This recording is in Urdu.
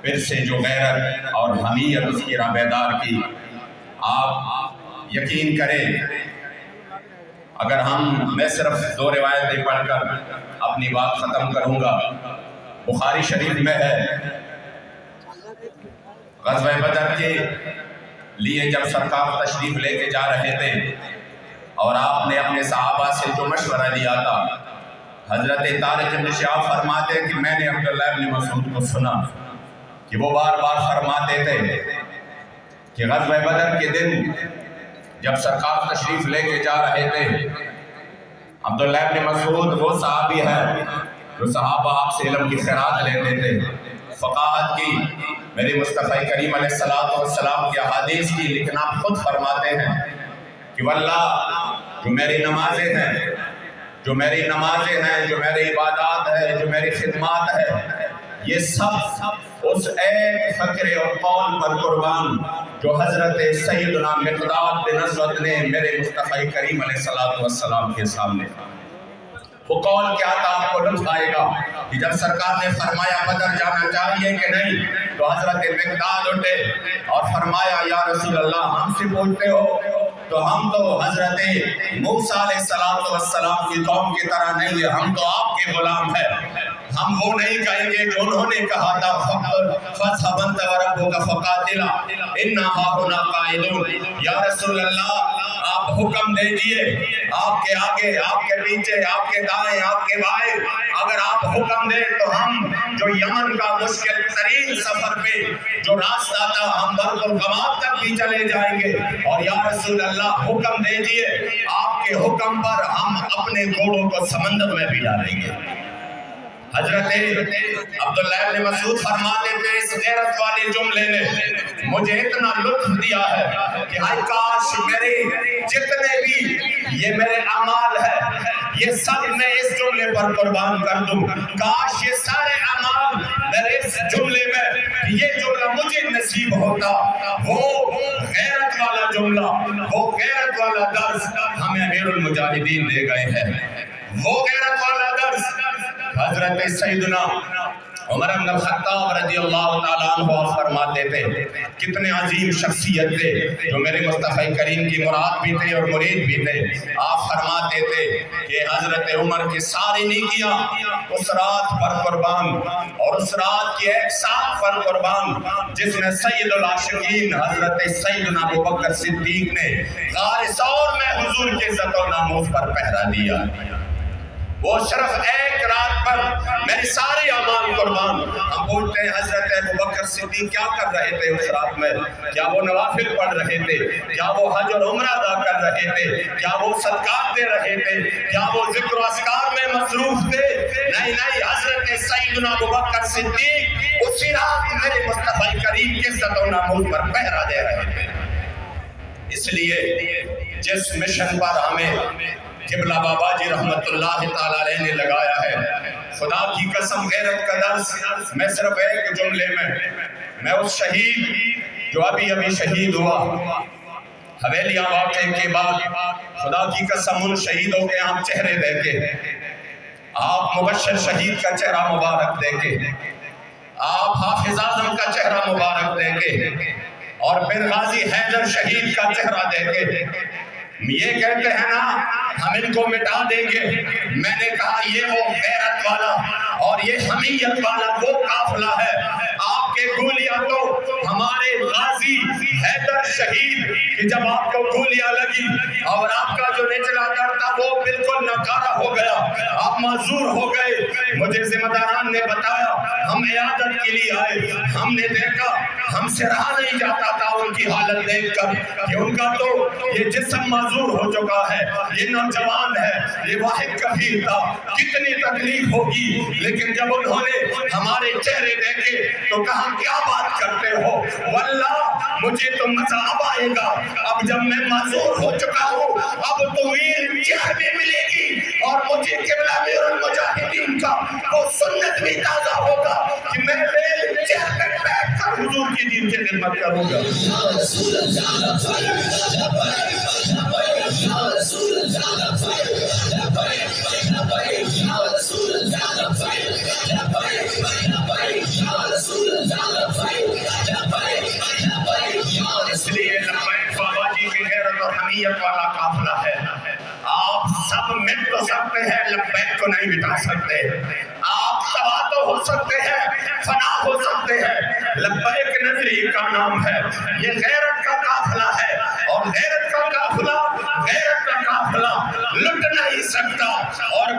پھر سے جو غیرت اور حمیت اس کی راہ بیدار کی، آپ یقین کریں اگر میں صرف 2 روایتیں پڑھ کر اپنی بات ختم کروں گا۔ بخاری شریف میں ہے، غزوہ بدر کے لیے جب سرکار تشریف لے کے جا رہے تھے اور آپ نے اپنے صحابہ سے جو مشورہ لیا تھا، حضرت طارق بن شہاب فرماتے کہ میں نے عبداللہ بن مسعود کو سنا کہ وہ بار بار فرماتے تھے کہ غزوہ بدر کے دن جب سرکار تشریف لے کے جا رہے تھے، عبداللہ بن مسعود وہ صحابی ہے جو صحابہ آپ سے علم کی خیرات لیتے تھے، فقاہت کی، میرے مصطفیٰ کریم علیہ السلام کی احادیث کی، لیکن آپ خود فرماتے ہیں کہ واللہ جو میری نمازیں ہیں، جو میری عبادات ہے، جو میری خدمات ہے، یہ سب اس ایک فکر اور قول پر قربان جو حضرت سیدنا مقداد بن اسود نے میرے مصطفیٰ کریم علیہ السلام کے سامنے، وہ قول کیا تھا آپ کو لطف آئے گا کہ جب سرکار نے فرمایا بدر جانا چاہیے کہ نہیں، تو حضرت مقداد اٹھے اور فرمایا یا رسول اللہ ہم سے پوچھتے ہو تو ہم تو حضرت موسیٰ علیہ السلام کی قوم کی طرح نہیں ہے، ہم تو آپ کے غلام ہیں، ہم وہ نہیں کہیں گے جو انہوں نے کہا تھا فَاذْهَبْ أَنْتَ وَرَبُّكَ فَقَاتِلَا إِنَّا هَاهُنَا قَاعِدُونَ۔ یا رسول اللہ آپ حکم دے دیے، آپ کے آگے، آپ کے پیچھے، آپ کے دائیں، آپ کے بائیں، اگر آپ حکم دیں تو ہم جو یمن کا مشکل ترین سفر پہ جو راستہ تھا ہم برق الغمام تک بھی چلے جائیں گے، اور یا رسول اللہ حکم دے دیے آپ کے حکم پر ہم اپنے گھوڑوں کو سمندر میں بھی ڈالیں گے۔ حضرت عبداللہ بن مسعود فرماتے تھے اس غیرت والے جملے نے مجھے اتنا لطف دیا ہے کہ ہائے کاش میرے جتنے بھی یہ میرے اعمال ہے یہ سب میں اس جملے پر قربان کر دوں، کاش یہ سارے اعمال میرے اس جملے میں یہ جملہ مجھے نصیب ہوتا، وہ غیرت والا جملہ، وہ غیرت والا درس ہمیں امیر المجاہدین دے گئے ہیں، وہ غیرت والا درس حضرت سیدنا عمر بن الخطاب رضی اللہ تعالیٰ عنہ فرماتے تھے، کتنے عظیم شخصیت تھے جو میرے مصطفیٰ کریم کی مراد بھی تھے اور مرید بھی تھے۔ آپ فرماتے تھے کہ حضرت عمر کی ساری نیکیاں اس رات پر قربان، اور اس رات کی ایک ساتھ پر قربان جس میں سید العاشقین حضرت سیدنا ابوبکر صدیق نے غار ثور میں حضور کے عزت و ناموس پر پہرا دیا، وہ صرف ایک رات پر میری ساری اعمال قربان۔ ہم پوچھتے ہیں حضرت ابوبکر صدیق کیا کر رہے تھے اس رات میں؟ کیا وہ نوافل پڑھ رہے تھے؟ کیا وہ حج اور عمرہ ادا کر رہے تھے؟ کیا وہ صدقات دے رہے تھے؟ کیا وہ ذکر و اذکار میں مصروف تھے؟ نہیں نہیں، حضرت سیدنا ابوبکر صدیق اسی رات میرے مصطفیٰ کریم کے عزت و ناموس پر پہرا دے رہے تھے۔ اس لیے جس مشن پر ہمیں قبلہ بابا جی رحمت اللہ تعالیٰ علیہ نے لگایا ہے، خدا کی قسم غیرت کا درس میں صرف ایک جملے میں اس شہید جو ابھی شہید ہوا حویلیہ واقعے کے بعد، خدا کی قسم ان شہیدوں کے آپ چہرے دیکھے، آپ مبشر شہید کا چہرہ مبارک دیکھے، آپ حافظ اعظم کا چہرہ مبارک دیکھے، اور پھر غازی حیدر شہید کا چہرہ دیکھے۔ یہ کہتے ہیں نا ہم ان کو مٹا دیں گے، میں نے کہا یہ وہ غیرت والا اور یہ حمیت والا وہ قافلہ ہے، آپ کے گولیاں تو ہمارے غازی حیدر شہید کہ جب آپ کو گولیاں لگی اور آپ کا جو نچلا در تھا وہ بالکل ناکارہ ہو گیا، آپ معذور ہو گئے، مجھے ذمہ داران نے بتایا، ہم عیادت کے لیے آئے، ہم نے دیکھا ہم سے رہا نہیں جاتا تھا ان کی حالت دیکھ کر کہ ان کا تو یہ جسم معذور ہو چکا ہے، یہ نوجوان ہے، یہ واحد کبیر تھا، کتنی تکلیف ہوگی، لیکن جب انہوں نے ہمارے چہرے دیکھے تو کہا کیا بات کرتے ہو، واللہ مجھے تو مزہ اب آئے گا، اب جب میں معذور ہو چکا ہوں اب تو میری چہر بھی ملے گی اور مجھے قبلہ امیر المجاہدین کا وہ سنت بھی تازہ ہوگا کہ میں میرے چہر پہ بیٹھ کر حضور کی دین کی خدمت کروں گا۔ رسول اللہ نوعیت والا قافلہ ہے. آپ سب مٹ تو سکتے ہیں، لبیک کو نہیں مٹا سکتے. آپ تباہ تو ہو سکتے ہیں، فنا ہو سکتے ہیں، لبیک نظری کا نام ہے. یہ غیرت کا قافلہ ہے، اور غیرت کا قافلہ لٹ نہیں سکتا. اور